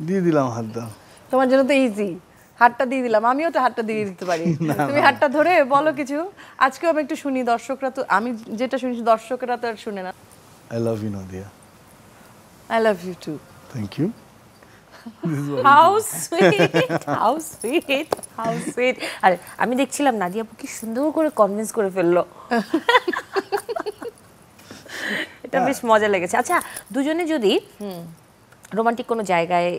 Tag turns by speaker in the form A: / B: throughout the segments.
A: দিয়ে দিলাম হাত দাও।
B: তোমার জন্য তো ইজি, হাতটা দিয়ে দিলাম, আমিও তো হাতটা দিয়ে দিতে পারি। তুমি হাতটা ধরে বলো কিছু, আজকেও আমি একটু শুনি, দর্শকরা তো, আমি যেটা শুনি দর্শকরা তো আর শুনে না।
A: I love you, Nadia.
B: I love you too.
A: Thank you.
C: How sweet, how sweet, how sweet. আরে আমি দেখছিলাম নাদিয়া আপু কি সুন্দর করে কনভিন্স করে ফেললো। এটা বেশ মজা লেগেছে। আচ্ছা, দুজনে যদি রোমান্টিক কোনো জায়গায়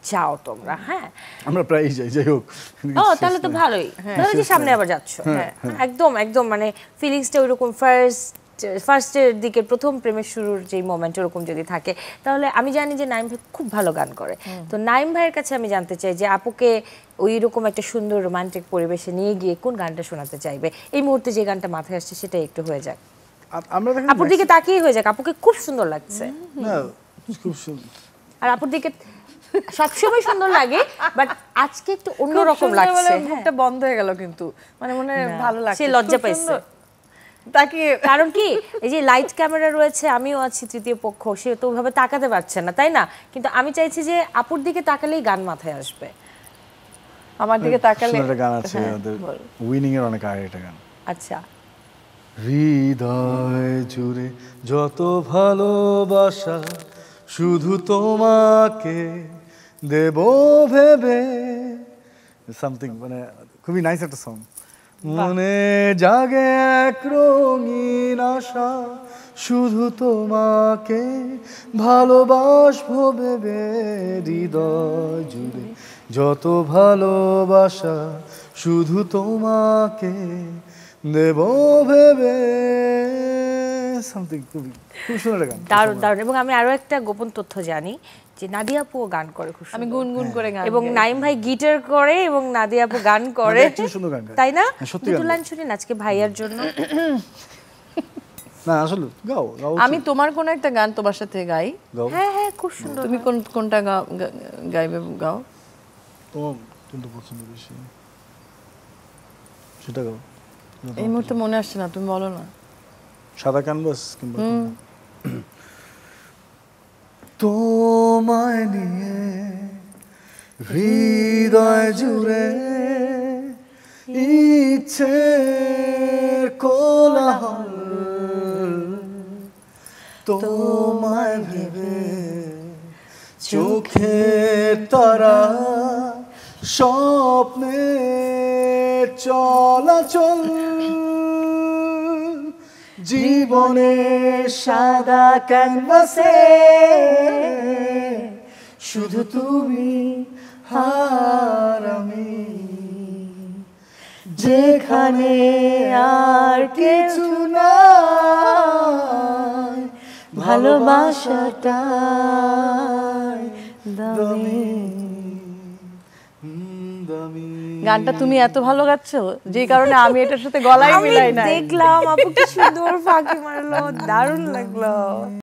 C: যাও তোমরা, হ্যাঁ
A: আমরা প্রায়ই যাই, যাই হোক।
C: ও তাহলে তো ভালোই, ধরো যে সামনে আবার যাচ্ছ, হ্যাঁ একদম একদম মানে ফিলিংসটা ওইরকম ফার্স্টের দিকে প্রথম প্রেমের শুরুর যে মোমেন্ট ওরকম যদি থাকে, তাহলে আমি জানি যে নাইম ভাই খুব ভালো গান করে। তো নাইম ভাইয়ের কাছে আমি জানতে চাই যে আপুকে ওই রকম একটা সুন্দর রোমান্টিক পরিবেশে নিয়ে গিয়ে কোন গানটা শোনাতে চাইবে? এই মুহূর্তে যে গানটা মাথায় আসছে সেটাই একটু হয়ে যাক।
A: আমরা দেখেন
C: আপুর দিকে তাকিয়ে হয়ে যাক, আপুকে খুব সুন্দর লাগছে।
A: না, খুব সুন্দর।
C: আর আপুর দিকে সবসময় সুন্দর লাগে, বাট আজকে একটু অন্যরকম লাগছে।
B: মুখটা বন্ধ হয়ে গেল, কিন্তু মানে মনে ভালো লাগছে,
C: সে লজ্জা পাইছে।
B: তাকে
C: কারণ কি, এই যে লাইট ক্যামেরা রয়েছে, আমিও আছি তৃতীয় পক্ষ, সে তো ওইভাবে তাকাতে পারছে না, তাই না? কিন্তু আমি চাইছি যে আপুর দিকে তাকালেই গান মাথায় আসবে।
B: আমার দিকে তাকালে
A: একটা গান আছে ওদের, উইনিং এর অনেক আগে একটা গান।
C: আচ্ছা,
A: হৃদয় জুড়ে যত ভালোবাসা শুধু তোমাকে দেব ভেবে, সামথিং, মানে খুবই নাইস একটা সং। মনে জাগে এক রঙিন আশা শুধু তোমাকে ভালোবাসবো ভেবে, হৃদয় জুড়ে যত ভালোবাসা শুধু তোমাকে দেব ভেবে, সামথিং, খুব সুন্দর গান,
C: দারুণ দারুণ। এবং আমি আরো একটা গোপন তথ্য জানি যে নাদিয়া আপু গান করে খুব
B: আমি
C: সুন্দর।
B: গুনগুন করে গান
C: এবং
B: গাই।
C: নাইম ভাই গিটার করে এবং নাদিয়া আপু গান করে,
A: actually সুন্দর গান গায়।
C: তাই না?
A: হ্যাঁ, সত্যি
C: দুটো
A: গান
C: লাইন শুনি না আজকে ভাইয়ার জন্য।
A: না আসলে গাও গাও,
B: আমি তোমার কোন একটা গান তোমার সাথে গাই।
A: গাও।
C: হ্যাঁ হ্যাঁ, খুব সুন্দর।
B: তুমি কোনটা গাইবে, গাও।
A: তোমার কোনটা পছন্দ বেশি সেটা গাও।
B: এই মুহূর্তে মনে আসছে না, তুমি বলো না।
A: সাদা ক্যানভাস কিংবা তোমায় নিয়ে হৃদয় জুড়ে ইচ্ছের কোলাহল, তোমায় ভেবে চোখের তারা স্বপ্নে চলাচল, জীবনের সাদা ক্যানভাসে শুধু তুমি আর আমি, যেখানে আর কিছু নাই ভালোবাসাটাই দামি।
B: গানটা তুমি এত ভালো গাচ্ছ যে কারণে আমি এটার সাথে গলাই মিলাই না।
C: দেখলাম আপু কি সুন্দর ফাঁকি মারলো, দারুণ লাগলো।